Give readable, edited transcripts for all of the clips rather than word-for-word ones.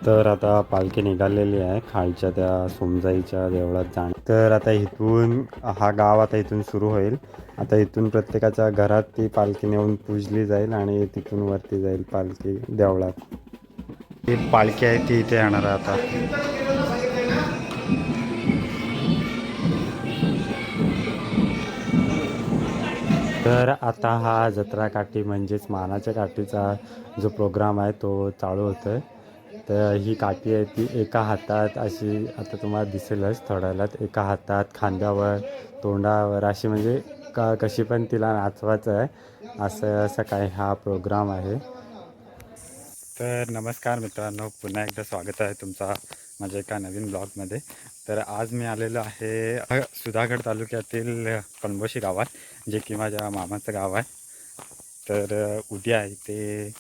तर आता पालखी निघालेली आहे खालच्या त्या सोमजाईच्या देवळात जाणं. तर आता इथून हा गाव आता इथून सुरू होईल. आता इथून प्रत्येकाच्या घरात ती पालखी नेऊन पूजली जाईल आणि तिथून वरती जाईल पालखी देवळात. ही पालखी आहे ती इथे येणार आहे आता. तर आता हा जत्रा काठी म्हणजेच मानाच्या काठीचा जो प्रोग्राम आहे तो चालू होतोय. तर ही काठी आहे ती एका हातात अशी आता तुम्हाला दिसेलच थोड्या वेळात, एका हातात खांद्यावर तोंडावर अशी म्हणजे कशी पण तिला नाचवायचं आहे असं काय हा प्रोग्राम आहे. तर नमस्कार मित्रांनो, पुन्हा एकदा स्वागत आहे तुमचा माझ्या एका नवीन ब्लॉगमध्ये. तर आज मी आलेलो आहे सुधागड तालुक्यातील कणबोशी गावात, जे की माझ्या मामाचं गाव आहे. तर उद्या आहे ते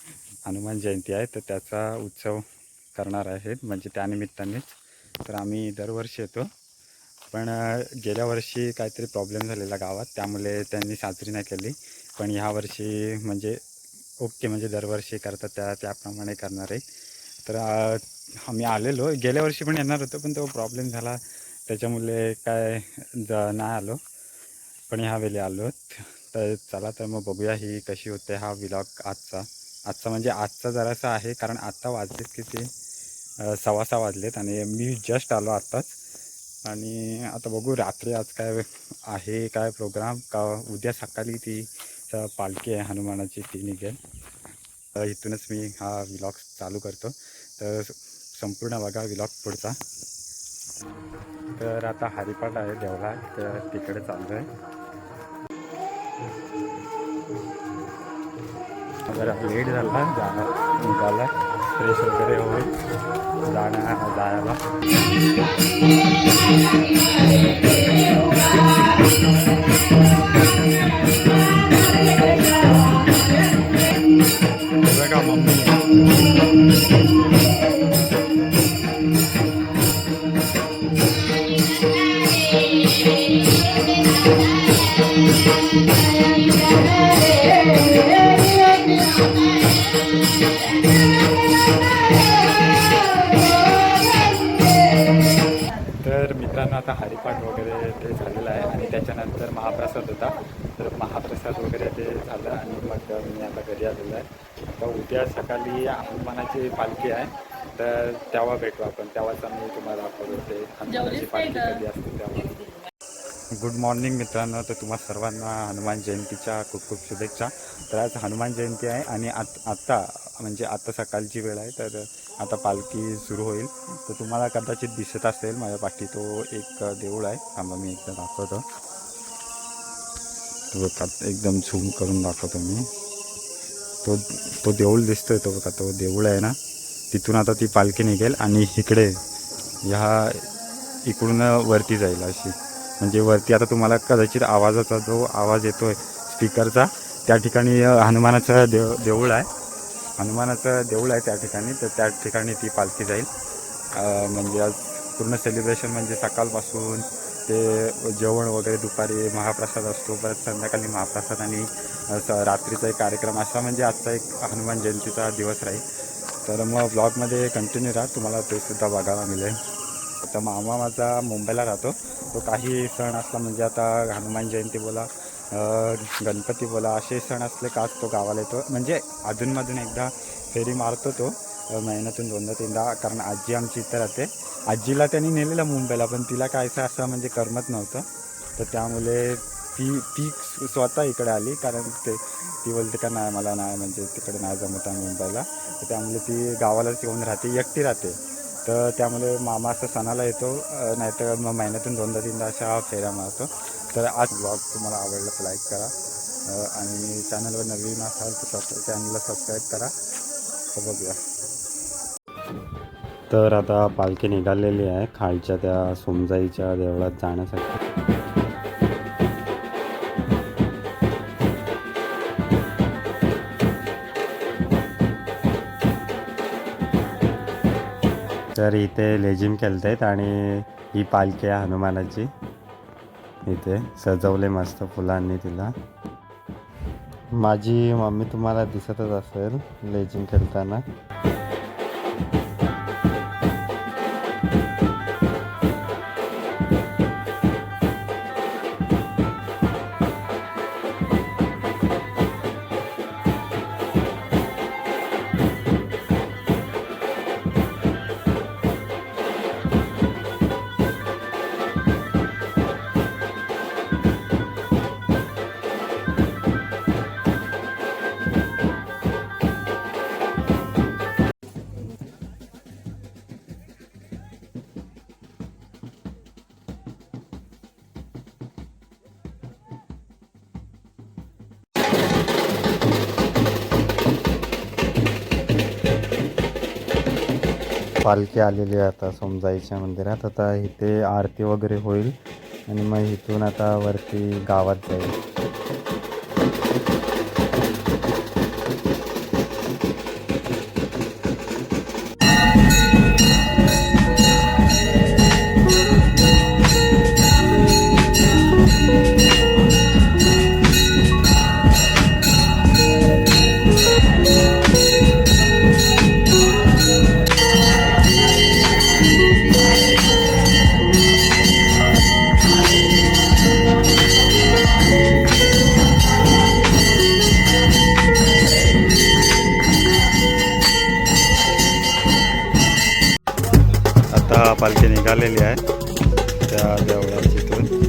हनुमान जयंती आहे, तर त्याचा उत्सव करणार आहेत म्हणजे त्यानिमित्तानेच. तर आम्ही दरवर्षी येतो, पण गेल्या वर्षी काहीतरी प्रॉब्लेम झालेला गावात, त्यामुळे त्यांनी साजरी नाही केली. पण ह्यावर्षी म्हणजे ओके, म्हणजे दरवर्षी करतात त्याप्रमाणे करणार आहे. तर आम्ही आलेलो गेल्या वर्षी पण येणार होतो, पण तो प्रॉब्लेम झाला त्याच्यामुळे काय नाही आलो. पण ह्यावेळी आलो. तर चला तर मग बघूया ही कशी होते हा व्लॉग आजचा म्हणजे आजचा जरासा आहे, कारण आत्ता वाजलेत किती 6:15 वाजलेत आणि मी जस्ट आलो आत्ताच. आणि आता बघू रात्री आज काय आहे, काय प्रोग्राम का उद्या सकाळी ती पालखी आहे हनुमानाची ती निघेल. इथूनच मी हा व्लॉग चालू करतो, तर संपूर्ण बघा व्लॉग पुढचा. तर आता हरिपाठ आहे देवळात, तर तिकडे चाललो आहे. जरा लेट झाला निघाला, फ्रेश वगैरे होईल जायला. बघा मम्मी. तर मित्रांनो आता हरिपाठ वगैरे ते झालेलं आहे आणि त्याच्यानंतर महाप्रसाद होता. तर महाप्रसाद वगैरे ते झालं आणि मग मी आता घरी आलेलो आहे. आता उद्या सकाळी हनुमानाची पालखी आहे, तर तेव्हा भेटू आपण. तेव्हाच मी तुम्हाला दाखवतो ते हनुमानाची पालखी कधी असते तेव्हा. गुड मॉर्निंग मित्रांनो, तर तुम्हा सर्वांना हनुमान जयंतीच्या खूप खूप शुभेच्छा. तर आज हनुमान जयंती आहे आणि आत्ता म्हणजे आता सकाळची वेळ आहे, तर आता पालखी सुरू होईल. तर तुम्हाला कदाचित दिसत असेल माझ्या पाठी तो एक देऊळ आहे. थांबा मी एकदा दाखवतो. तो बघा एकदम झूम करून दाखवतो मी. तो देऊळ दिसतोय, तो बघा तो देऊळ आहे ना, तिथून आता ती पालखी निघेल आणि इकडे इकडून वरती जाईल अशी. म्हणजे वरती आता तुम्हाला कदाचित आवाजाचा जो आवाज येतो आहे स्पीकरचा, त्या ठिकाणी हनुमानाचं देऊळ आहे. हनुमानाचं देऊळ आहे त्या ठिकाणी, तर त्या ठिकाणी ती पालखी जाईल. म्हणजे आज पूर्ण सेलिब्रेशन म्हणजे सकाळपासून ते जेवण वगैरे, दुपारी महाप्रसाद असतो, परत संध्याकाळी महाप्रसाद आणि रात्रीचा एक कार्यक्रम, असा म्हणजे आजचा एक हनुमान जयंतीचा दिवस राहील. तर मग ब्लॉगमध्ये कंटिन्यू राहा, तुम्हाला ते सुद्धा बघायला मिळेल. आता मामा माझा मुंबईला राहतो. तो काही सण असला म्हणजे आता हनुमान जयंती बोला, गणपती बोला, असे सण असले का तो गावाला येतो. म्हणजे अधूनमधून एकदा फेरी मारतो तो, महिन्यातून 2-3दा. कारण आजी आमची इथं राहते. आजीला त्यांनी नेलेलं मुंबईला, पण तिला कायचं असं म्हणजे करमत नव्हतं. तर त्यामुळे ती स्वतः इकडे आली, कारण ती बोलते का नाही मला नाही म्हणजे तिकडे नाही जमत आहे मुंबईला. तर त्यामुळे ती गावालाच येऊन राहते, एकटी राहते. तर त्यामुळे मामा असं सणाला येतो, नाहीतर मग महिन्यातून 2-3दा अशा फेऱ्या मारतो. तर आज ब्लॉग तुम्हाला आवडला तर लाईक करा, आणि चॅनलवर नवीन असाल तर चॅनलला सबस्क्राईब करा. तर बघूया. तर आता पालखी निघालेली आहे खालच्या त्या सोमजाईच्या देवळात जाण्यासाठी. तर इथे लेझिम खेळत आहेत आणि ही पालखी आहे हनुमानाची. इथे सजवले मस्त फुलांनी तिला. माझी मम्मी तुम्हाला दिसतच असेल लेझिम खेळताना. पालखी आलेली आहे आता सोमजाईच्या मंदिरात. आता इथे आरती वगैरे होईल आणि मग इथून आता वरती गावात जाईल. आता पालखी निघालेली आहे त्या देवळाचीतून.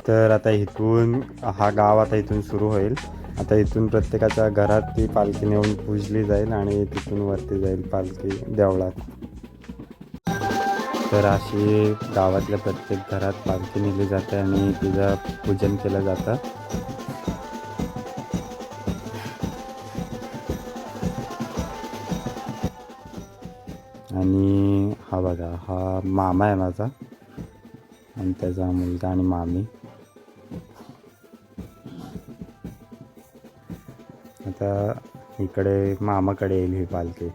तर आता इथून हा गाव आता इथून सुरू होईल. आता इथून प्रत्येकाच्या घरात ती पालखी नेऊन पूजली जाईल आणि तिथून वरती जाईल पालखी देवळात. तर अशी गावातल्या प्रत्येक घरात पालखी नेली जाते आणि तिचं पूजन केलं जातं. आणि हा बघा, हा मामा आहे माझा आणि त्याचा मुलगा आणि मामी. आता इकडे मामाकडे येईल ही पालखी.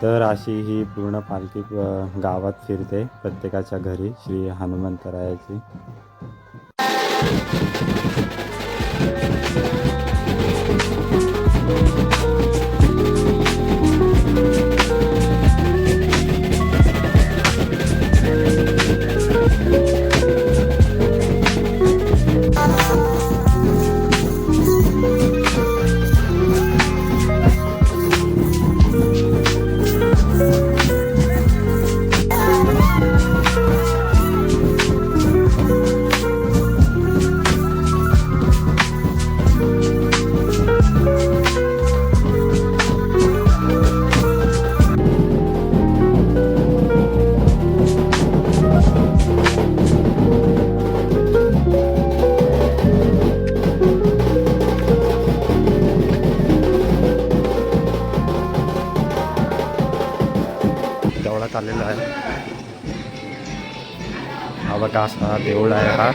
तर अशी ही पूर्ण पालखी गावात फिरते प्रत्येकाच्या घरी श्री हनुमंतरायाची. देवळात आलेला आहे. हा बघा, असा देऊळ आहे हा.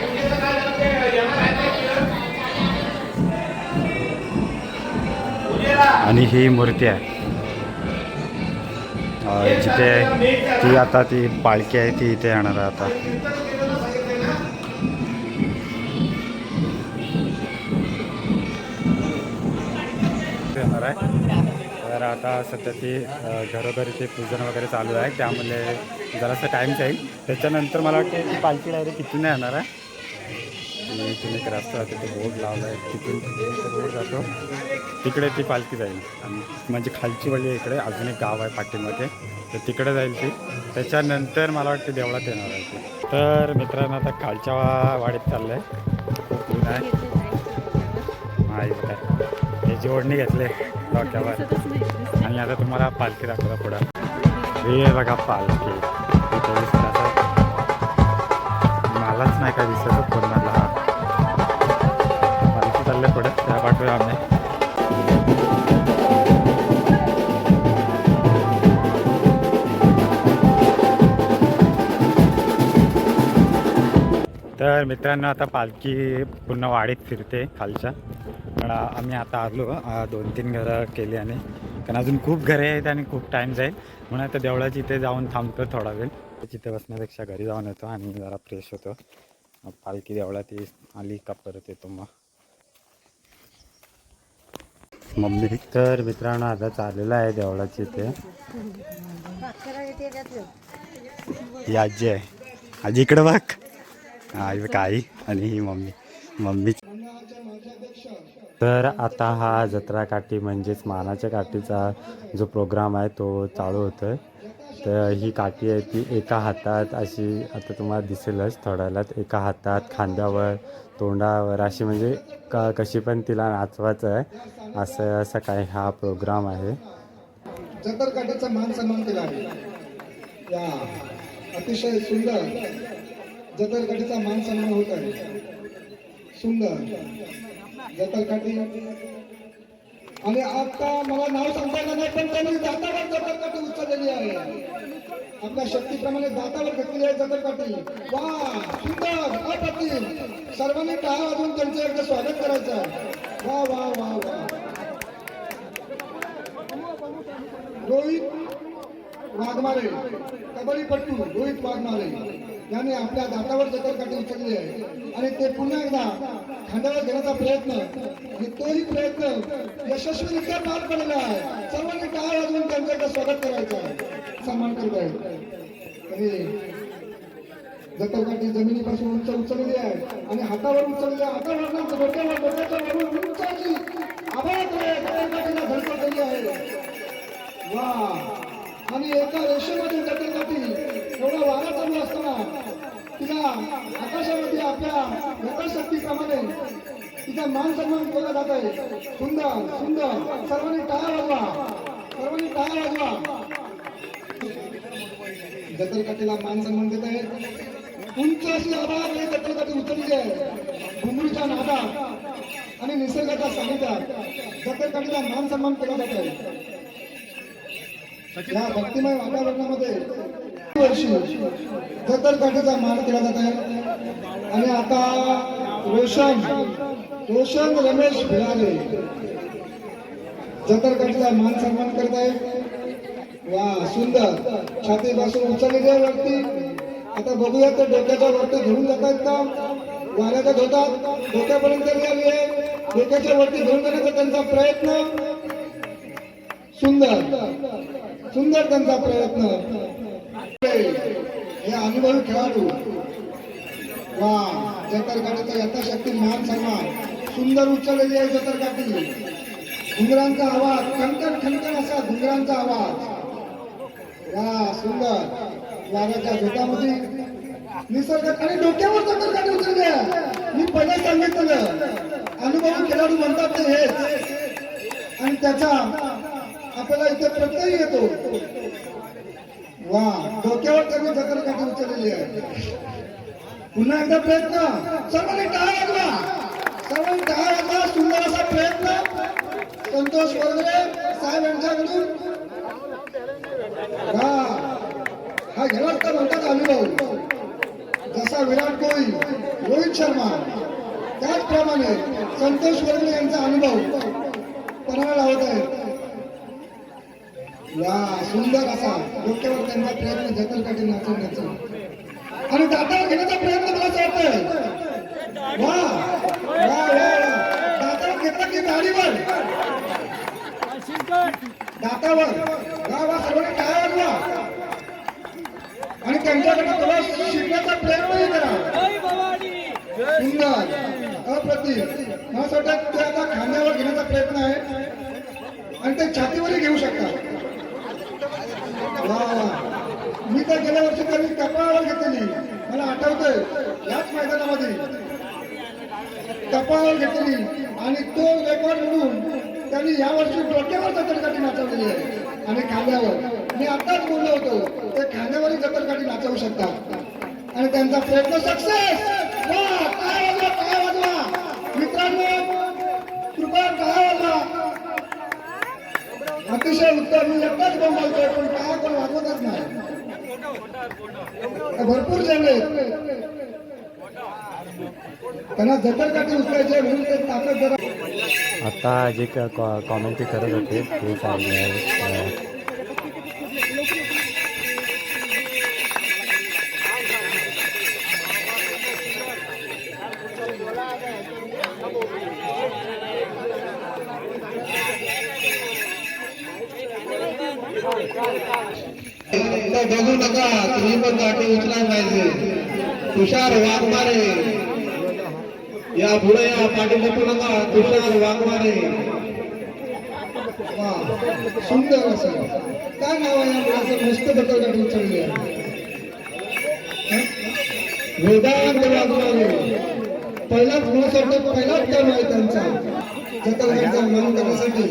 आणि ही मूर्ती आहे जिथे ती आता ती पालखी आहे ती इथे येणार आहे आता. येणार आहे. तर आता सध्या ती घरोघरी ते पूजन वगैरे चालू आहे, त्यामुळे जरासा टाईम जाईल. त्याच्यानंतर मला वाटतं ती पालखी डायरेक्ट तिथून येणार आहे. इथून एक रस्ता आहे, तिथे बोर्ड लावला आहे, तिथून रोड जातो. तिकडे ती पालखी जाईल आणि म्हणजे खालची वळी इकडे अजून एक गाव आहे पाठीमध्ये, तर तिकडे जाईल ती. त्याच्यानंतर मला वाटते देवळात येणार आहे ती. तर मित्रांनो आता खालच्या वाडीत चाललं आहे. खूप ऊन आहे. नाही बघा हे जोडणी घेतले डोक्यावर आणि आता तुम्हाला पालखी दाखवता पुढं. हे बघा पालखी इथे दिसत. मलाच नाही काय दिसत कोणाला. पालखी चालले पुढे त्या पाठवूया आम्ही. तर मित्रांनो आता पालखी पूर्ण वाडीत फिरते खालच्या. पण आम्ही आता आलो 2-3 घरं केली आणि कारण अजून खूप घरे आहेत आणि खूप टाईम जाईल म्हणून आता देवळाची इथे जाऊन थांबतो थोडा वेळ. तिथे बसण्यापेक्षा घरी जाऊन येतो आणि जरा फ्रेश होतो. पालखी देवळात आली का परत येतो मम्मी. तर मित्रांनो आता चाललेलं आहे देवळाची इथे. ही आजी आहे. आजी इकडे बघ. आई काही आणि ही मम्मी. तर आता हा जत्रा काठी म्हणजेच मानाच्या काठीचा जो प्रोग्राम आहे तो चालू होतोय. तर ही काठी आहे ती एका हातात अशी आता तुम्हाला दिसेलच थोड्यालाच, एका हातात खांद्यावर तोंडावर अशी म्हणजे कशी पण तिला नाचवायचं आहे असं काय हा प्रोग्राम आहे. जतर काठीचा मान सन्मान केला आहे. या अतिशय सुंदर जतर काठीचा मान सन्मान होत आहे. सुंदर जतर काठी. आणि आता मला नाव सांगता येणार नाही पण त्यांनी दातावर जतर काठी उचललेली आहे. आपल्या शक्तीप्रमाणे दातावर घेतलेली आहे जतर काठी. वा सुंदर अप्रतिम. सर्वांनी टाळ्या वाजवून त्यांचं एकदा स्वागत करायचं आहे. वा वा वा वा. रोहित वाघमारे कबड्डीपट्टू रोहित वाघमारे यांनी आपल्या दातावर जतर काठी उचलली आहे आणि ते पुन्हा एकदा खांद्यावर घेण्याचा प्रयत्न आणि तोही प्रयत्न यशस्वीरित्या पार पडलेला आहे. सर्वांनी टाळ्या वाजवून त्यांचं स्वागत करायचं आहे, सन्मान करत आहे. आणि जतर काठी जमिनीपासून उंच उचललेली आहे आणि हातावर उचललेली आहे. हातावर डोक्याच्या वरून उंचाची आभाळाकडे जतर काठीला धडपडलेली आहे. वा. आणि एका रेषेमध्ये जतर काठी एवढा वारा चालू असताना तिला आकाशामध्ये आपल्या यथाशक्तीप्रमाणे तिचा मान सन्मान केला जात आहे. सुंदर सुंदर. सर्वांनी टाळ्या वाजवा, सर्वांनी टाळ्या वाजवा. जतर काठीला मान सन्मान देत आहे. उंच अशी आभाळाकडे जतर काठी उचलली आहे. घुमरीच्या नादात आणि निसर्गाच्या सानिध्यात जतर काठीला मान सन्मान केला जात आहे. या भक्तिमय वातावरणामध्ये वर्षी जतर काठीचा मान केला जात आहे. आणि आता रोशन रमेश भिलारे जतर काठीचा मान सन्मान करत आहे. वा सुंदर. छातीपासून उचललेली आहे वरती. आता बघूया तर डोक्याच्या वरती घेऊन जातात का वाऱ्याचा धोतात डोक्यापर्यंत आली आहे. डोक्याच्या वरती घेऊन जाण्याचा त्यांचा प्रयत्न. सुंदर सुंदर त्यांचा प्रयत्न. हे अनुभवी खेळाडू. वा. जतर काठीचा यथाशक्ती मान सन्मान. सुंदर उचललेली आहे जतर काठी. घुंगरांचा आवाज खणखण खणखण असा घुंगरांचा आवाज. वा सुंदर. वाऱ्याच्या झोतामध्ये निसर्गात आणि डोक्यावर जतर काठी उचलली आहे. मी पहिले सांगितलं अनुभवी खेळाडू म्हणतात ते हेच आणि त्याचा आपल्याला इथे प्रत्यय येतो. वा. डोक्यावर त्यांनी जतर काठी उचललेली आहे. पुन्हा एकदा प्रयत्न. सर्वांनी टाळ्या वाजवा, सर्वांनी टाळ्या वाजवा. सुंदर असा प्रयत्न संतोष वरगरे साहेब यांच्याकडून. हा घेणार तर म्हणतात अनुभव. जसा विराट कोहली रोहित शर्मा त्याचप्रमाणे संतोष वरगरे यांचा अनुभव पणाला लावत आहे. वा सुंदर असा डोक्यावर त्यांचा प्रयत्न जतर काठी नाचवण्याचा आणि दातावर घेण्याचा प्रयत्न मला असं वाटतोय. वा वा वा. दातावर घेतला की दाढीवर दातावर. वा वा. सर्वांनी टाळ्या वाजवा आणि त्यांच्याकडे थोडा शिकण्याचा प्रयत्नही करा. सुंदर अप्रतिम. मला असं वाटतं ते आता खांद्यावर घेण्याचा प्रयत्न आहे आणि ते छातीवरही घेऊ शकतात. वा वा. मी तर गेल्या वर्षी त्यांनी कपाळावर घेतलेली मला आठवतंय याच मैदानामध्ये कपाळावर घेतलेली आणि तो रेकॉर्ड म्हणून त्यांनी यावर्षी डोक्यावर जतरकाठी नाचवलेली आहे आणि खांद्यावर. मी आताच बोललो होतो ते खांद्यावरही जतरकाठी नाचवू शकतात आणि त्यांचा प्रयत्न सक्सेस. काय वाजवा मित्रांनो, कृपया काय वाजवा. अतिशय उत्तम. मी एकटाच बोलतोय पण काय कोण वाजवतच नाही. भरपूर जण आहेत त्यांना जतरकाठी उचलायचे म्हणून ते ताकद जरा. आता जे कॉमेंट्री करत होते ते चालले आहे. बघू नका, तुम्ही पण काठी उचलाय पाहिजे. तुषार वाघमारे या पुढे या, पाठी बघू नका. तुषार वाघमारे. वा सुंदर असं काय नाव आहे या मुलाचं. मस्त जतरकाठी उचलली आहे. वेदांत वाघमारे पहिलाच मुलासाठी पहिलाच टर्म आहे त्यांचा जतरकाठीचा मान करण्यासाठी.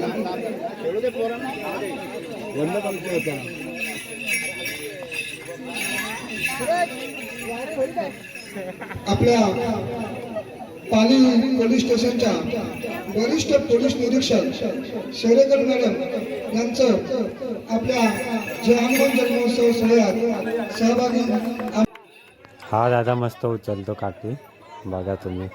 आपल्या पाली पोलीस स्टेशनच्या वरिष्ठ पोलीस निरीक्षक शेरेकर मॅडम यांचं आपल्या जे हनुमान जन्मोत्सव सोहळ्यात सहभागी. हा दादा मस्त उचलतो काठी, बघा तुम्ही.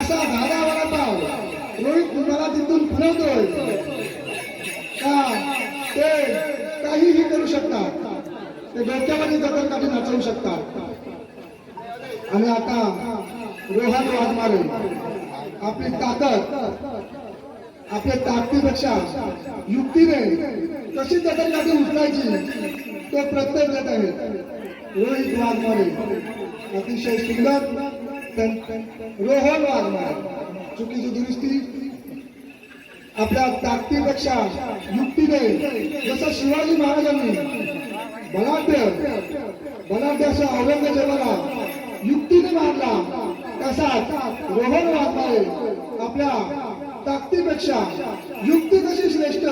दादा वडापाव रोहित मला तिथून फिरवतोय का ते काहीही करू शकतात. ते डोक्यामध्ये जतरकाठी नाचवू शकतात. आणि आता रोहन वाघमारे आपली ताकद आपल्या ताकदीपेक्षा युक्तीने कशी जतरकाठी उचलायची तो प्रत्यय देत आहेत रोहित वाघमारे. अतिशय सुंदर. रोहन वाघमारे चुकीची दुरुस्ती. आपल्या ताकदीपेक्षा युक्तीने जसं शिवाजी महाराजांनी बलाढ्य असा औरंगजेबाला युक्तीने मारला तसाच रोहन वाघमारे आपल्या ताकदीपेक्षा युक्ती कशी श्रेष्ठ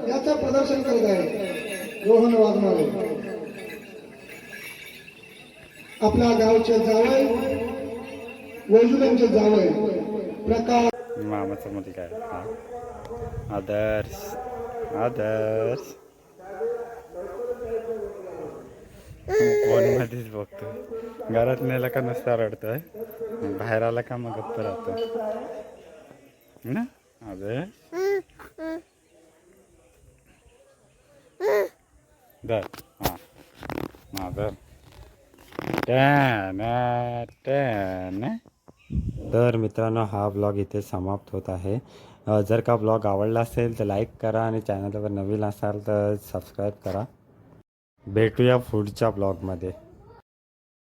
याचं प्रदर्शन करत आहे. रोहन वाघमारे आपल्या गावचे जावई वैजुल्यांचे जावई प्रकाश मामाचा मुलगा आहे हा. आदर्श फोन मध्येच बघतो. घरात नेला का नुसता रडतोय, बाहेर आला का मग गप्प राहतो ना. आदर्श दर हां माझं तर मित्रांनो, हा ब्लॉग इथे समाप्त होत आहे. जर का ब्लॉग आवडला असेल तर लाईक करा आणि चॅनलवर नवीन असाल तर सबस्क्राईब करा. भेटूया पुढच्या ब्लॉगमध्ये.